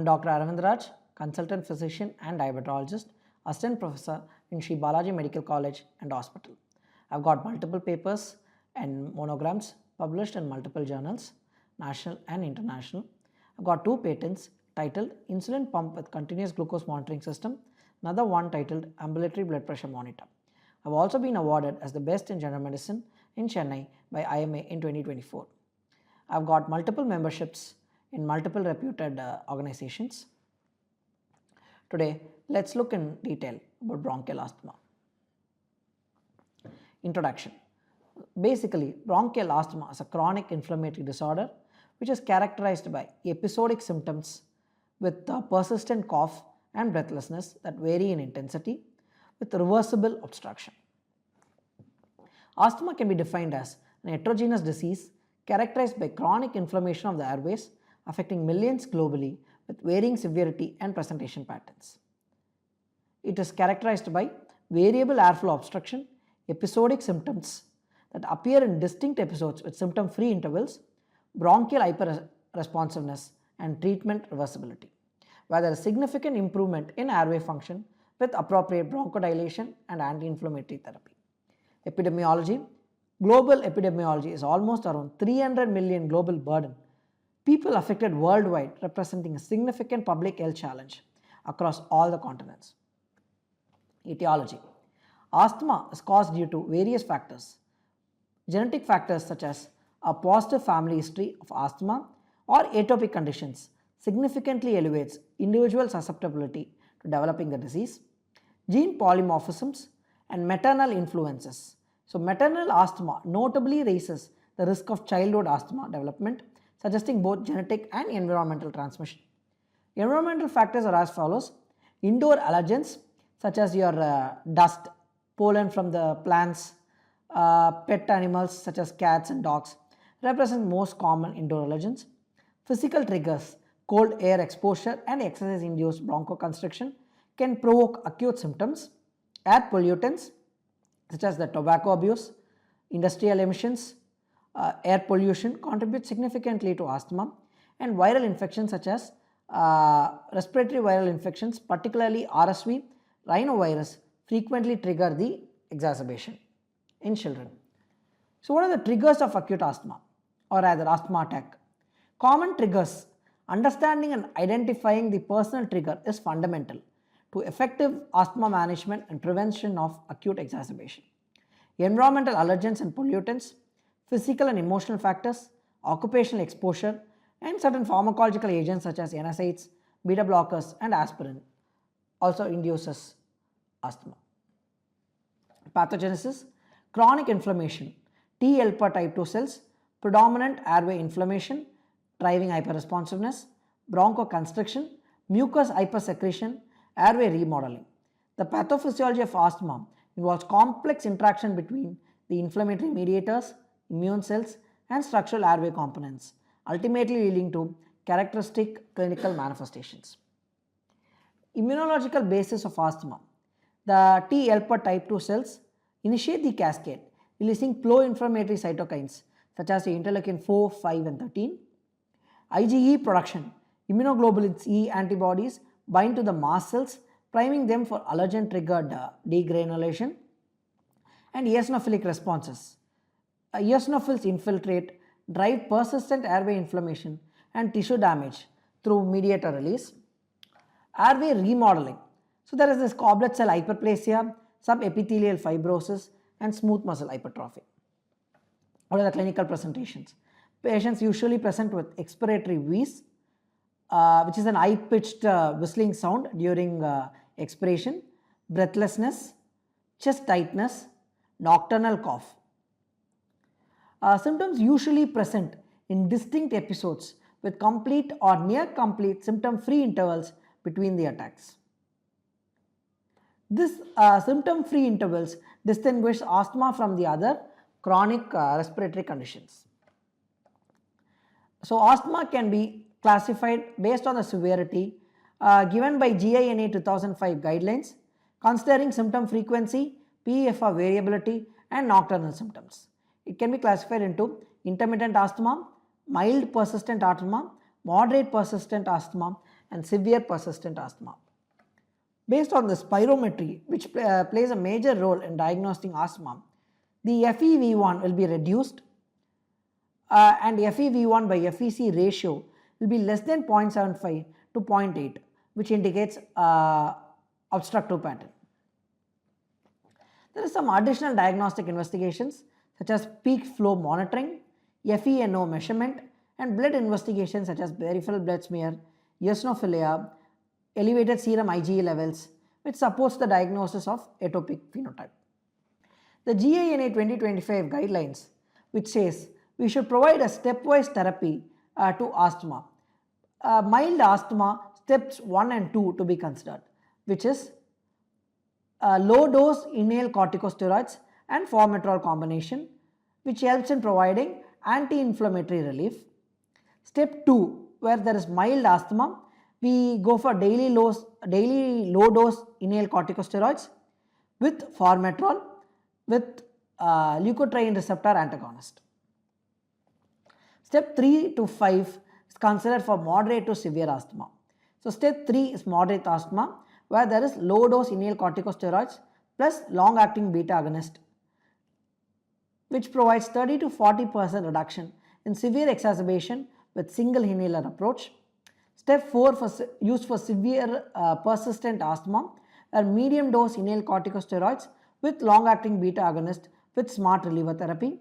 I'm Dr. Arvindraj, consultant physician and diabetologist, assistant professor in Sree Balaji Medical College and Hospital. I've got multiple papers and monograms published in multiple journals, national and international. I've got 2 patents titled Insulin Pump with Continuous Glucose Monitoring System, another one titled Ambulatory Blood Pressure Monitor. I've also been awarded as the best in general medicine in Chennai by IMA in 2024. I've got multiple memberships in multiple reputed organizations. Today, let's look in detail about bronchial asthma. Introduction. Basically, bronchial asthma is a chronic inflammatory disorder which is characterized by episodic symptoms with persistent cough and breathlessness that vary in intensity with reversible obstruction. Asthma can be defined as an heterogeneous disease characterized by chronic inflammation of the airways affecting millions globally with varying severity and presentation patterns. It is characterized by variable airflow obstruction, episodic symptoms that appear in distinct episodes with symptom-free intervals, bronchial hyperresponsiveness, and treatment reversibility, where there is significant improvement in airway function with appropriate bronchodilation and anti-inflammatory therapy. Epidemiology. Global epidemiology is almost around 300 million global burden. People affected worldwide, representing a significant public health challenge across all the continents. Etiology. Asthma is caused due to various factors. Genetic factors such as a positive family history of asthma or atopic conditions significantly elevates individual susceptibility to developing the disease. Gene polymorphisms and maternal influences. So maternal asthma notably raises the risk of childhood asthma development, suggesting both genetic and environmental transmission. Environmental factors are as follows. Indoor allergens such as your dust, pollen from the plants, pet animals such as cats and dogs represent most common indoor allergens. Physical triggers, cold air exposure and exercise-induced bronchoconstriction can provoke acute symptoms. Air pollutants such as the tobacco abuse, industrial emissions, air pollution contribute significantly to asthma, and viral infections such as respiratory viral infections, particularly RSV, rhinovirus, frequently trigger the exacerbation in children. So what are the triggers of acute asthma or rather asthma attack? Common triggers. Understanding and identifying the personal trigger is fundamental to effective asthma management and prevention of acute exacerbation. Environmental allergens and pollutants, physical and emotional factors, occupational exposure, and certain pharmacological agents such as NSAIDs, beta blockers, and aspirin also induces asthma. Pathogenesis, chronic inflammation, T helper type 2 cells, predominant airway inflammation, driving hyperresponsiveness, bronchoconstriction, mucus hypersecretion, airway remodeling. The pathophysiology of asthma involves complex interaction between the inflammatory mediators, immune cells, and structural airway components, ultimately leading to characteristic clinical manifestations. Immunological basis of asthma. The T helper type 2 cells initiate the cascade, releasing pro-inflammatory cytokines such as the interleukin 4, 5, and 13. IgE production. Immunoglobulin E antibodies bind to the mast cells, priming them for allergen-triggered degranulation. And eosinophilic responses. Eosinophils infiltrate, drive persistent airway inflammation and tissue damage through mediator release. Airway remodeling. So there is this goblet cell hyperplasia, subepithelial fibrosis, and smooth muscle hypertrophy. What are the clinical presentations? Patients usually present with expiratory wheeze, which is an high-pitched whistling sound during expiration, breathlessness, chest tightness, nocturnal cough. Symptoms usually present in distinct episodes with complete or near complete symptom-free intervals between the attacks. This symptom-free intervals distinguish asthma from the other chronic respiratory conditions. So asthma can be classified based on the severity given by GINA 2005 guidelines, considering symptom frequency, PEFR variability, and nocturnal symptoms. It can be classified into intermittent asthma, mild persistent asthma, moderate persistent asthma, and severe persistent asthma. Based on the spirometry, which plays a major role in diagnosing asthma, the FEV1 will be reduced and FEV1 by FEC ratio will be less than 0.75 to 0.8, which indicates obstructive pattern. There are some additional diagnostic investigations such as peak flow monitoring, FeNO measurement, and blood investigations such as peripheral blood smear, eosinophilia, elevated serum IgE levels, which supports the diagnosis of atopic phenotype. The GINA 2025 guidelines, which says we should provide a stepwise therapy to asthma. Mild asthma, steps 1 and 2 to be considered, which is low dose inhaled corticosteroids and formoterol combination, which helps in providing anti-inflammatory relief. Step 2, where there is mild asthma, we go for daily low dose inhaled corticosteroids with formoterol with leukotriene receptor antagonist. Step 3 to 5 is considered for moderate to severe asthma. So step 3 is moderate asthma, where there is low dose inhaled corticosteroids plus long acting beta agonist, which provides 30 to 40% reduction in severe exacerbation with single inhaler approach. Step 4 used for severe persistent asthma are medium dose inhaled corticosteroids with long acting beta agonist with smart reliever therapy.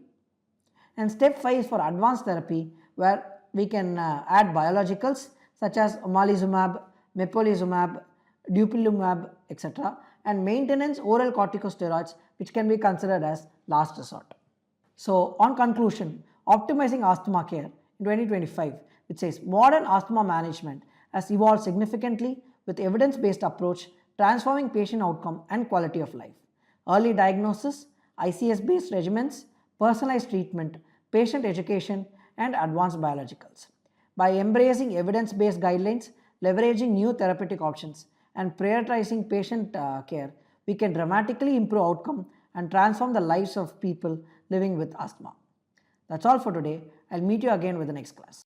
And step 5 is for advanced therapy, where we can add biologicals such as omalizumab, mepolizumab, dupilumab, etc. and maintenance oral corticosteroids, which can be considered as last resort. So on conclusion, optimizing asthma care in 2025, it says modern asthma management has evolved significantly with evidence-based approach transforming patient outcome and quality of life. Early diagnosis, ICS-based regimens, personalized treatment, patient education, and advanced biologicals. By embracing evidence-based guidelines, leveraging new therapeutic options, and prioritizing patient care, we can dramatically improve outcome and transform the lives of people living with asthma. That's all for today. I'll meet you again with the next class.